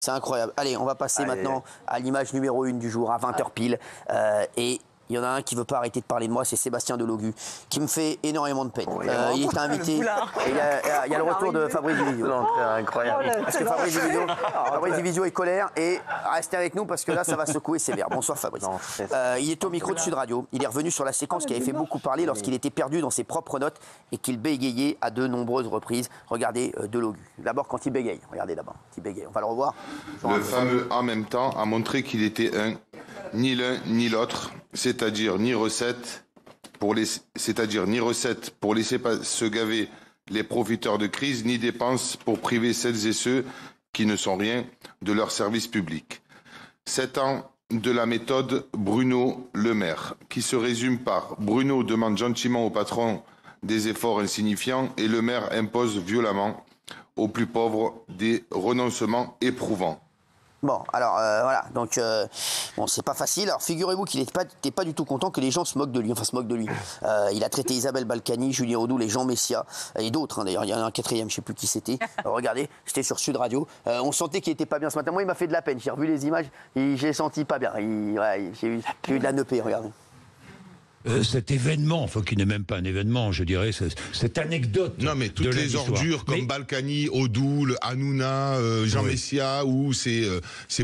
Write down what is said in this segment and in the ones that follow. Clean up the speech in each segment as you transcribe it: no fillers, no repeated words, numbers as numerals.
C'est incroyable. Allez, on va passer maintenant à l'image numéro 1 du jour, à 20h pile. Et il y en a un qui ne veut pas arrêter de parler de moi, c'est Sébastien Delogu, qui me fait énormément de peine. Il est invité. Il y a le retour de Fabrice Divisio. Incroyable. Parce que Fabrice Divisio est colère et restez avec nous parce que là, ça va secouer sévère. Bonsoir Fabrice. Il était au micro de Sud Radio. Il est revenu sur la séquence qui avait fait beaucoup parler lorsqu'il était perdu dans ses propres notes et qu'il bégayait à de nombreuses reprises. Regardez Delogu. D'abord quand il bégaye. Regardez d'abord. Il bégaye. On va le revoir. Le fameux en même temps a montré qu'il était ni l'un ni l'autre, c'est-à-dire ni recette pour laisser se gaver les profiteurs de crise, ni dépenses pour priver celles et ceux qui ne sont rien de leur service public. 7 ans de la méthode Bruno Le Maire, qui se résume par Bruno demande gentiment au patron des efforts insignifiants et Le Maire impose violemment aux plus pauvres des renoncements éprouvants. Bon, alors voilà, donc bon, c'est pas facile. Alors figurez-vous qu'il n'était pas du tout content que les gens se moquent de lui, enfin se moquent de lui. Il a traité Isabelle Balkany, Julien Audoul et Jean Messia, et d'autres, hein, d'ailleurs, il y en a un quatrième, je sais plus qui c'était. Regardez, c'était sur Sud Radio. On sentait qu'il était pas bien ce matin. Moi, il m'a fait de la peine, j'ai revu les images, j'ai senti pas bien. J'ai eu de la neupée, regardez. Cet événement, enfin qui n'est même pas un événement, je dirais, cette anecdote. Non mais toutes les ordures comme Balkany, Audoul, Hanouna, Jean Messia, ou ces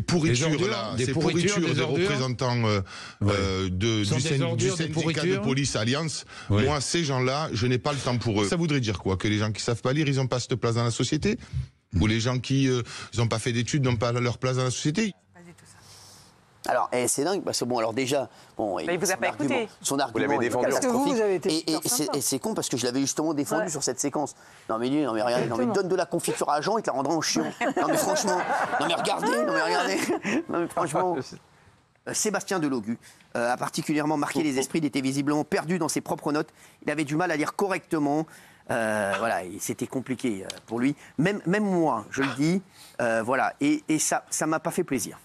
pourritures-là, ces pourritures des représentants du syndicat de police Alliance, moi ces gens-là, je n'ai pas le temps pour eux. Ça voudrait dire quoi? Que les gens qui savent pas lire, ils n'ont pas cette place dans la société? Ou les gens qui n'ont pas fait d'études n'ont pas leur place dans la société? Alors, c'est dingue, parce que bon, alors déjà, bon, mais il vous a pas écouté. Son argument est catastrophique. Et c'est con parce que je l'avais justement défendu sur cette séquence. Non mais regardez, non mais donne de la confiture à Jean et te la rendra en chiant. Non mais franchement, non mais regardez, non mais franchement. Sébastien Delogu a particulièrement marqué les esprits. Il était visiblement perdu dans ses propres notes. Il avait du mal à lire correctement. Voilà, c'était compliqué pour lui. Même moi, je le dis. Voilà, et ça m'a pas fait plaisir.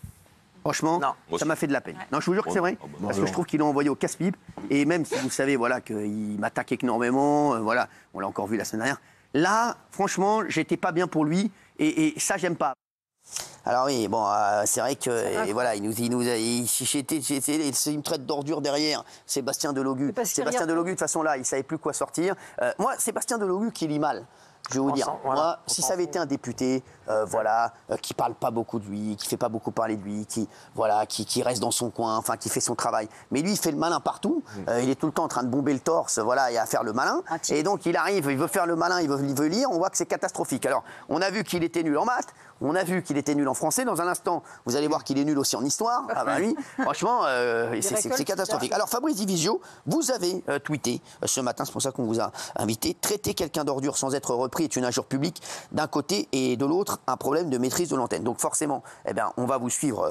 Franchement, ça m'a fait de la peine. Non, je vous jure que c'est vrai, parce que je trouve qu'il l'a envoyé au casse-pipe. Et même si vous savez, voilà, qu'il m'attaque énormément, voilà, on l'a encore vu la semaine dernière. Là, franchement, j'étais pas bien pour lui, et ça, j'aime pas. Alors oui, bon, c'est vrai que voilà, il me traite d'ordure derrière. Sébastien Delogu. Sébastien Delogu, de toute façon là, il savait plus quoi sortir. Moi, Sébastien Delogu qui lit mal. Je vais vous dire, moi, si ça avait été un député, voilà, qui parle pas beaucoup de lui, qui fait pas beaucoup parler de lui, qui reste dans son coin, enfin, qui fait son travail. Mais lui, il fait le malin partout. Il est tout le temps en train de bomber le torse, voilà, et à faire le malin. Et donc, il arrive, il veut faire le malin, il veut lire. On voit que c'est catastrophique. Alors, on a vu qu'il était nul en maths. On a vu qu'il était nul en français. Dans un instant, vous allez voir qu'il est nul aussi en histoire. Ah bah oui, franchement, c'est catastrophique. Alors, Fabrice Divisio, vous avez tweeté ce matin, c'est pour ça qu'on vous a invité, traiter quelqu'un d'ordure sans être repris est une injure publique d'un côté et de l'autre un problème de maîtrise de l'antenne. Donc forcément, eh bien, on va vous suivre,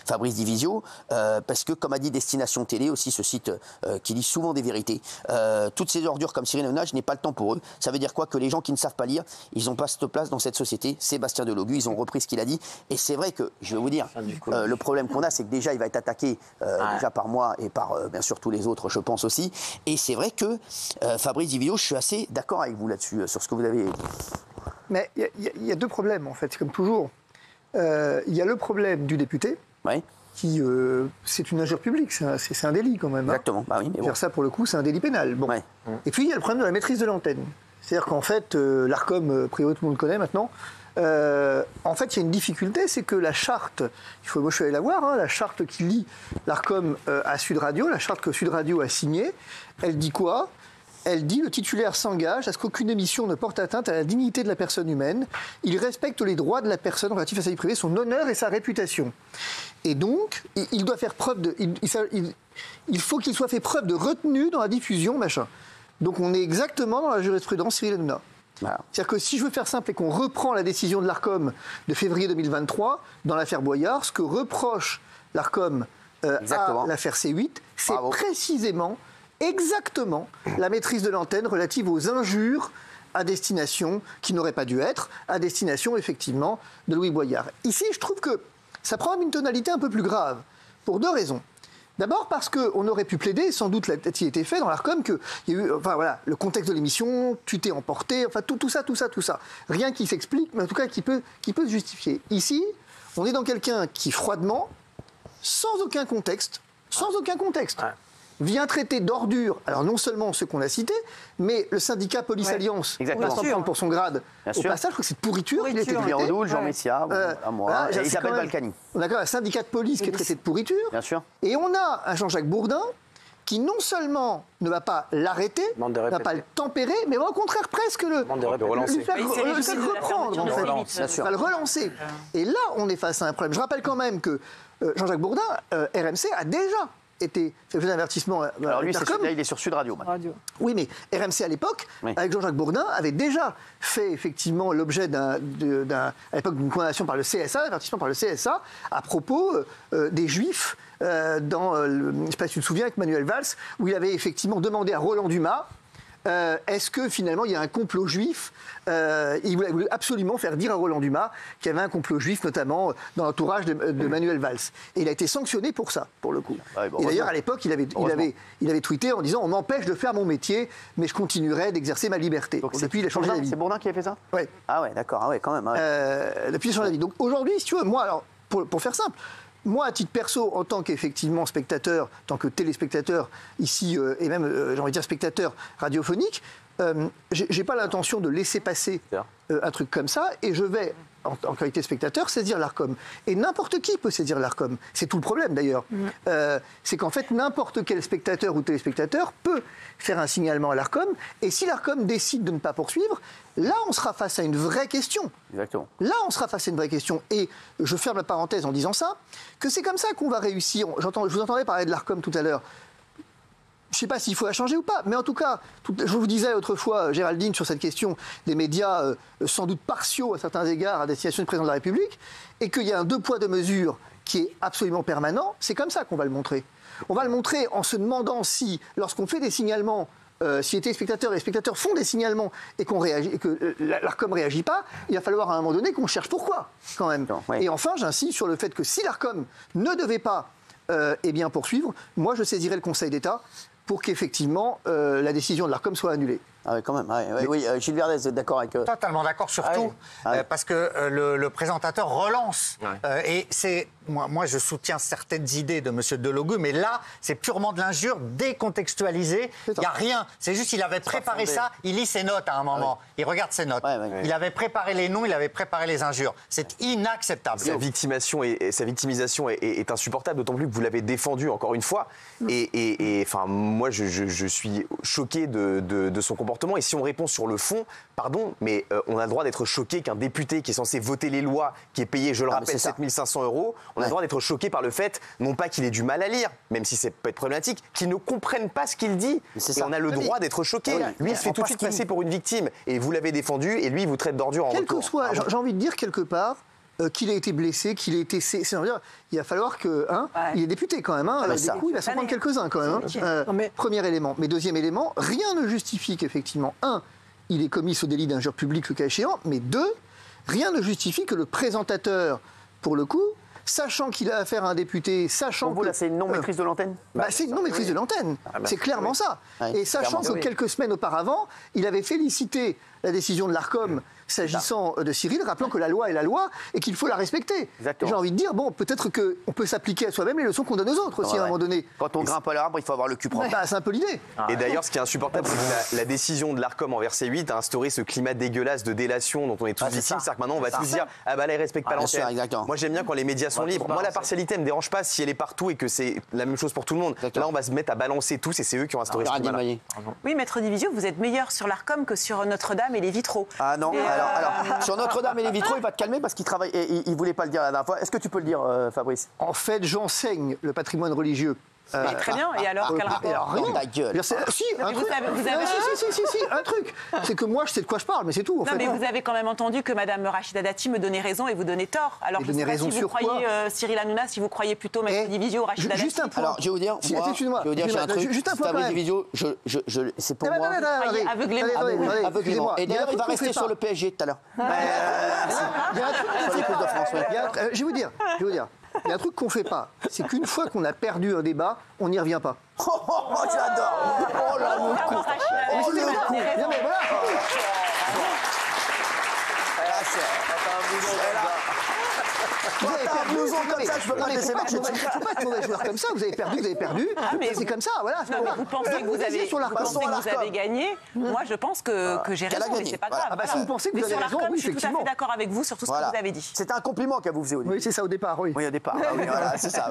Fabrice Divisio, parce que comme a dit Destination Télé, aussi ce site qui lit souvent des vérités, toutes ces ordures comme Cyril Hanouna, je n'ai pas le temps pour eux. Ça veut dire quoi? Que les gens qui ne savent pas lire, ils n'ont pas cette place dans cette société. Sébastien Delogu, ils ont repris ce qu'il a dit. Et c'est vrai que, je vais vous dire, le problème qu'on a, c'est que déjà, il va être attaqué déjà par moi et par, bien sûr, tous les autres, je pense aussi. Et c'est vrai que, Fabrice Divisio, je suis assez d'accord avec vous là-dessus, sur ce que vous avez dit. Mais il y a deux problèmes, en fait, comme toujours. Il y a le problème du député, qui, c'est une injure publique, c'est un délit quand même. Exactement, bah oui, mais bon. Faire ça, pour le coup, c'est un délit pénal. Bon. Et puis, il y a le problème de la maîtrise de l'antenne. C'est-à-dire qu'en fait, l'ARCOM, a priori, tout le monde connaît maintenant. En fait, il y a une difficulté, c'est que la charte, moi je suis allé la voir, hein, la charte qui lie l'ARCOM à Sud Radio, la charte que Sud Radio a signée, elle dit quoi? Elle dit: le titulaire s'engage à ce qu'aucune émission ne porte atteinte à la dignité de la personne humaine. Il respecte les droits de la personne relatifs à sa vie privée, son honneur et sa réputation. Et donc, il doit faire preuve de... Il faut qu'il soit fait preuve de retenue dans la diffusion, machin. Donc on est exactement dans la jurisprudence Cyril Hanouna. Voilà. C'est-à-dire que si je veux faire simple et qu'on reprend la décision de l'ARCOM de février 2023, dans l'affaire Boyard, ce que reproche l'ARCOM à l'affaire C8, c'est précisément... exactement la maîtrise de l'antenne relative aux injures à destination, qui n'auraient pas dû être, à destination, effectivement, de Louis Boyard. Ici, je trouve que ça prend une tonalité un peu plus grave, pour deux raisons. D'abord parce qu'on aurait pu plaider, sans doute l'a-t-il été fait dans l'ARCOM, qu'il y a eu, enfin voilà, le contexte de l'émission, tu t'es emporté, enfin tout ça. Rien qui s'explique, mais en tout cas qui peut se justifier. Ici, On est dans quelqu'un qui, froidement, sans aucun contexte, vient traiter d'ordure, alors non seulement ceux qu'on a cités, mais le syndicat Police Alliance, on va s'en prendre pour son grade. Au passage, je crois que c'est de pourriture. Il était traité. Odoul, Jean Messia, à moi, et Isabelle Balkany. On a quand même un syndicat de police qui est traité de pourriture. Bien sûr. Et on a un Jean-Jacques Bourdin qui non seulement ne va pas l'arrêter, ne va pas le tempérer, mais va au contraire presque le faire reprendre, en fait. Va le relancer. Et là, on est face à un problème. Je rappelle quand même que Jean-Jacques Bourdin, RMC, a déjà été fait un avertissement. Alors lui, là, il est sur Sud Radio. Oui, mais RMC à l'époque, avec Jean-Jacques Bourdin, avait déjà fait effectivement l'objet à l'époque d'une condamnation par le CSA, avertissement par le CSA, à propos des Juifs dans, je ne sais pas si tu te souviens, avec Manuel Valls, où il avait effectivement demandé à Roland Dumas. Est-ce que finalement il y a un complot juif Il voulait absolument faire dire à Roland Dumas qu'il y avait un complot juif, notamment dans l'entourage de Manuel Valls. Et il a été sanctionné pour ça, pour le coup. Et d'ailleurs, à l'époque, il avait tweeté en disant « On m'empêche de faire mon métier, mais je continuerai d'exercer ma liberté ». Donc depuis, il a changé d'avis. C'est Bourdin qui a fait ça ? Oui. Ah ouais, d'accord, quand même. Depuis, il a changé d'avis. Donc aujourd'hui, si tu veux, moi, alors, pour faire simple, moi, à titre perso, en tant qu'effectivement spectateur, en tant que téléspectateur ici, et même, j'ai envie de dire, spectateur radiophonique, j'ai pas l'intention de laisser passer un truc comme ça, et je vais, en qualité de spectateur, saisir l'Arcom. Et n'importe qui peut saisir l'Arcom. C'est tout le problème, d'ailleurs. C'est qu'en fait, n'importe quel spectateur ou téléspectateur peut faire un signalement à l'Arcom, et si l'Arcom décide de ne pas poursuivre, là, on sera face à une vraie question. Exactement. Là, on sera face à une vraie question. Et je ferme la parenthèse en disant ça, que c'est comme ça qu'on va réussir. Je vous entendais parler de l'Arcom tout à l'heure. Je ne sais pas s'il faut la changer ou pas, mais en tout cas, je vous disais autrefois, Géraldine, sur cette question des médias sans doute partiaux à certains égards à destination du président de la République, et qu'il y a un deux poids deux mesures qui est absolument permanent, c'est comme ça qu'on va le montrer. On va le montrer en se demandant si, lorsqu'on fait des signalements, si les téléspectateurs et les spectateurs font des signalements et que l'Arcom ne réagit pas, il va falloir à un moment donné qu'on cherche pourquoi, quand même. Et enfin, j'insiste sur le fait que si l'Arcom ne devait pas poursuivre, moi je saisirais le Conseil d'État pour qu'effectivement la décision de l'Arcom soit annulée. Ah oui, quand même. Oui, Gilles Verdez, vous êtes d'accord avec... Totalement d'accord, surtout parce que le présentateur relance. Et c'est... Moi, je soutiens certaines idées de M. Delogu, mais là, c'est purement de l'injure décontextualisée. Il n'y a rien. C'est juste qu'il avait préparé ça. Il lit ses notes à un moment. Il regarde ses notes. Il avait préparé les noms, il avait préparé les injures. C'est inacceptable. Sa victimisation est insupportable, d'autant plus que vous l'avez défendu encore une fois. Et enfin, moi, je suis choqué de son comportement. Et si on répond sur le fond, pardon, mais on a le droit d'être choqué qu'un député qui est censé voter les lois, qui est payé, je le rappelle, 7 500 €, on a le droit d'être choqué par le fait, non pas qu'il ait du mal à lire, même si ça peut être problématique, qu'il ne comprenne pas ce qu'il dit. Et on a le droit d'être choqué. Lui, il se fait tout de suite passer pour une victime. Et vous l'avez défendu, et lui, il vous traite d'ordure en retour. Quel que soit, j'ai envie de dire quelque part, qu'il ait été blessé, qu'il ait été... il va falloir qu'il est député quand même. Des coups, il va s'en prendre quelques-uns quand même. Premier élément. Mais deuxième élément, rien ne justifie qu'effectivement, il ait commis ce délit d'injure publique le cas échéant, mais deux, rien ne justifie que le présentateur, pour le coup, sachant qu'il a affaire à un député, sachant pour vous, là, c'est une non-maîtrise de l'antenne ? C'est une non-maîtrise de l'antenne. C'est clairement ça. Et sachant que quelques semaines auparavant, il avait félicité la décision de l'Arcom s'agissant de Cyril, rappelant que la loi est la loi et qu'il faut la respecter. J'ai envie de dire, peut-être qu'on peut s'appliquer à soi-même les leçons qu'on donne aux autres aussi à un moment donné. Quand on grimpe à l'arbre, il faut avoir le cul propre. C'est un peu l'idée. Et d'ailleurs, ce qui est insupportable, c'est que la décision de l'Arcom envers C8 a instauré ce climat dégueulasse de délation dont on est tous victimes. C'est-à-dire que maintenant, on va tous dire « Ah bah là, ils respectent pas l'antenne ». Moi, j'aime bien quand les médias sont libres. Moi, la partialité me dérange pas si elle est partout et que c'est la même chose pour tout le monde. Là, on va se mettre à balancer tous et c'est eux qui ont instauré ce climat. Oui, Maître Divisio, vous êtes meilleur sur l'Arcom que sur Notre-Dame et les vitraux. Ah non, alors sur Notre-Dame et les vitraux, il va te calmer parce qu'il travaille et il voulait pas le dire la dernière fois. Est-ce que tu peux le dire, Fabrice ? En fait, j'enseigne le patrimoine religieux. Très bien, et alors quel rapport ? Rien. Ta gueule. Si, un truc. C'est que moi, je sais de quoi je parle, mais c'est tout. Mais vous avez quand même entendu que Mme Rachida Dati me donnait raison et vous donnait tort. Alors je ne sais pas si vous croyez Cyril Hanouna, si vous croyez plutôt Maître Divisio ou Rachida Dati. Juste un point. Alors, je vais vous dire, excusez-moi, j'ai un truc. Juste un point. Fabrice Divisio, c'est pour moi. Aveuglément. Et d'ailleurs, il va rester sur le PSG tout à l'heure. Sur l'équipe de France, je vais vous dire. Il y a un truc qu'on ne fait pas, c'est qu'une fois qu'on a perdu un débat, on n'y revient pas. Oh, j'adore. Oh là, le coup. Nous on comme ça, je peux pas laisser marcher dessus. Il ne faut pas être mauvais joueur comme ça. Vous avez perdu. C'est comme ça, voilà. Vous pensez que vous avez gagné. Moi, je pense que j'ai raison, mais c'est pas grave. Si vous pensez que vous avez raison, oui, je suis tout à fait d'accord avec vous sur tout ce que vous avez dit. C'était un compliment qu'elle vous faisait, Olivier. Oui, c'est ça au départ, oui. Oui, au départ. Voilà, c'est ça.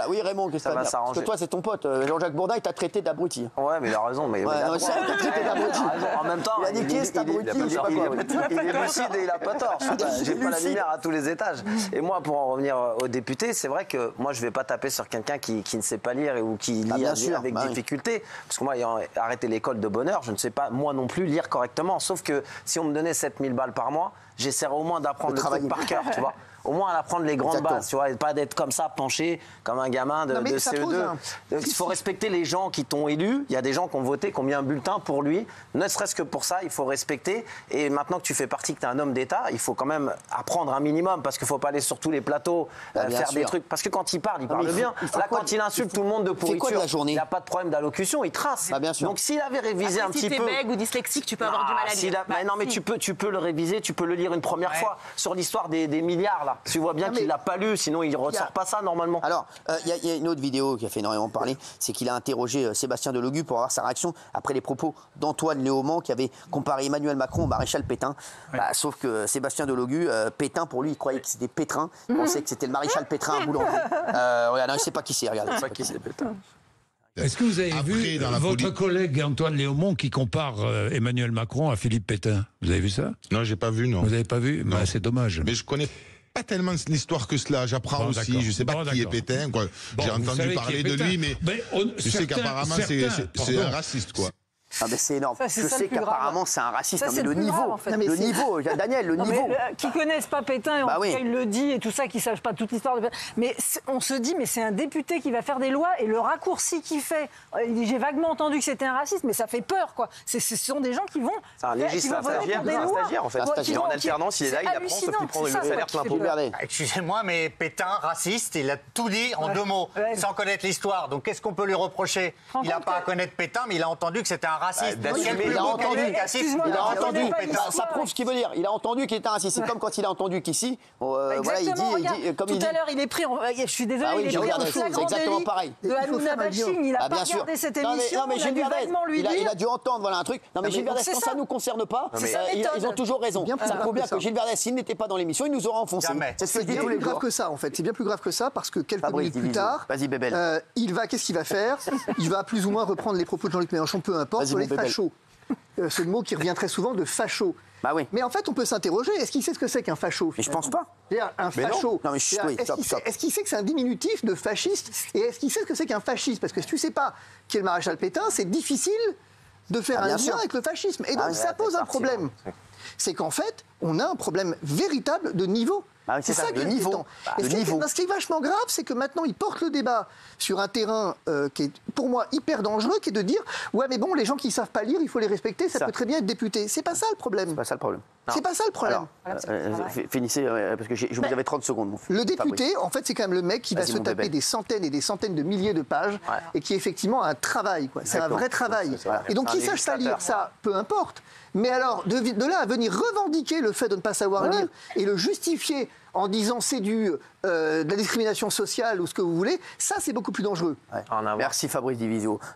Oui, Raymond, qu'est-ce que ça va s'arranger? Parce que toi, c'est ton pote. Jean-Jacques Bourdin, il t'a traité d'abruti. Ouais, mais il a raison. Mais en même temps, il a niqué cet abruti. Il est lucide et il n'a pas tort. J'ai pas la lumière à tous les étages. Et moi, pour en revenir aux députés, c'est vrai que moi, je ne vais pas taper sur quelqu'un qui ne sait pas lire ou qui lit avec difficulté. Parce que moi, ayant arrêté l'école de bonne heure, je ne sais pas, moi non plus, lire correctement. Sauf que si on me donnait 7000 balles par mois, j'essaierais au moins d'apprendre le truc par cœur, tu vois. Au moins à apprendre les grandes bases, tu vois, et pas d'être comme ça penché comme un gamin de CE2. Il faut respecter les gens qui t'ont élu. Il y a des gens qui ont voté, qui ont mis un bulletin pour lui. Ne serait-ce que pour ça, il faut respecter. Et maintenant que tu fais partie, que tu es un homme d'État, il faut quand même apprendre un minimum, parce qu'il ne faut pas aller sur tous les plateaux faire des trucs. Parce que quand il parle bien. Là, quand il insulte tout le monde de pourriture, il n'y a pas de problème d'allocution, il trace. Donc s'il avait révisé un petit peu. Si tu es bègue ou dyslexique, tu peux avoir du mal à lire. Non, mais tu peux le réviser, tu peux le lire une première fois sur l'histoire des milliards là. Tu vois bien qu'il l'a pas lu, sinon il ne ressort pas ça normalement. Alors, il y a une autre vidéo qui a fait énormément parler, c'est qu'il a interrogé Sébastien Delogu pour avoir sa réaction après les propos d'Antoine Léaumont qui avait comparé Emmanuel Macron au maréchal Pétain. Sauf que Sébastien Delogu, Pétain pour lui, il croyait que c'était Pétrin, il pensait que c'était le maréchal Pétrin à Boulanger. Regarde, il ne sait pas qui c'est, regardez. Est-ce que vous avez vu votre collègue Antoine Léaumont qui compare Emmanuel Macron à Philippe Pétain? Vous avez vu ça? Non, j'ai pas vu, non. Vous n'avez pas vu? C'est dommage. Mais je connais pas tellement l'histoire que cela. J'apprends aussi. Je sais pas qui est Pétain. J'ai entendu parler de lui, mais je sais qu'apparemment c'est un raciste, quoi. Ah ben c'est énorme. Je sais qu'apparemment c'est un raciste. Mais le niveau, le niveau, Daniel, le niveau. Qui connaissent pas Pétain, et en tout cas il le dit et tout ça, qui savent pas toute l'histoire de Pétain. Mais on se dit, mais c'est un député qui va faire des lois et le raccourci qu'il fait. Il dit, j'ai vaguement entendu que c'était un raciste, mais ça fait peur, quoi. Ce sont des gens qui vont. C'est un législateur, un stagiaire en fait. Il est en alternance, il est là, il apprend, sauf qu'il prend le salaire plein pot. Excusez-moi, mais Pétain, raciste, il a tout dit en 2 mots, sans connaître l'histoire. Donc qu'est-ce qu'on peut lui reprocher? Il n'a pas à connaître Pétain, mais il a entendu que c'était un raciste. Il a entendu. Ça prouve ce qu'il veut dire. Il a entendu qu'il était un raciste. C'est comme quand il a entendu qu'ici, voilà, il dit comme il dit. Tout à l'heure, il est pris. Je suis désolée, il est pris en flagrant délit de Hanouna Bachine. Il n'a pas regardé cette émission. Non, mais Gilles Verdez, il a dû entendre voilà un truc. Non, mais Gilles Verdez, quand ça nous concerne pas, ils ont toujours raison. Ça prouve bien que Gilles Verdez, s'il n'était pas dans l'émission, il nous aurait enfoncé. C'est bien plus grave que ça, en fait. C'est bien plus grave que ça parce que quelques minutes plus tard, qu'est-ce qu'il va faire? Il va plus ou moins reprendre les propos de Jean-Luc Mélenchon, peu importe, sur les fachos. Ce mot qui revient très souvent de facho. Bah oui. Mais en fait, on peut s'interroger, est-ce qu'il sait ce que c'est qu'un facho? Mais je pense pas. Un facho. Non, mais est-ce qu'il sait que c'est un diminutif de fasciste? Et est-ce qu'il sait ce que c'est qu'un fasciste? Parce que si tu ne sais pas qui est le maréchal Pétain, c'est difficile de faire un lien avec le fascisme. Et donc ça pose un problème. C'est qu'en fait, on a un problème véritable de niveau. C'est ça, le niveau. Ce qui est vachement grave, c'est que maintenant, ils portent le débat sur un terrain qui est, pour moi, hyper dangereux, qui est de dire « Ouais, mais bon, les gens qui ne savent pas lire, il faut les respecter, ça peut très bien être député. » C'est pas ça le problème. C'est pas ça le problème. C'est pas ça le problème. Finissez, parce que je vous avais 30 secondes. Le député, en fait, c'est quand même le mec qui va se taper des centaines et des centaines de milliers de pages et qui, effectivement, a un travail. C'est un vrai travail. Et donc, qu'il sache pas lire, ça, peu importe. Mais alors, de là à venir revendiquer le fait de ne pas savoir lire et le justifier en disant c'est de la discrimination sociale ou ce que vous voulez, ça c'est beaucoup plus dangereux. Merci Fabrice Divisio.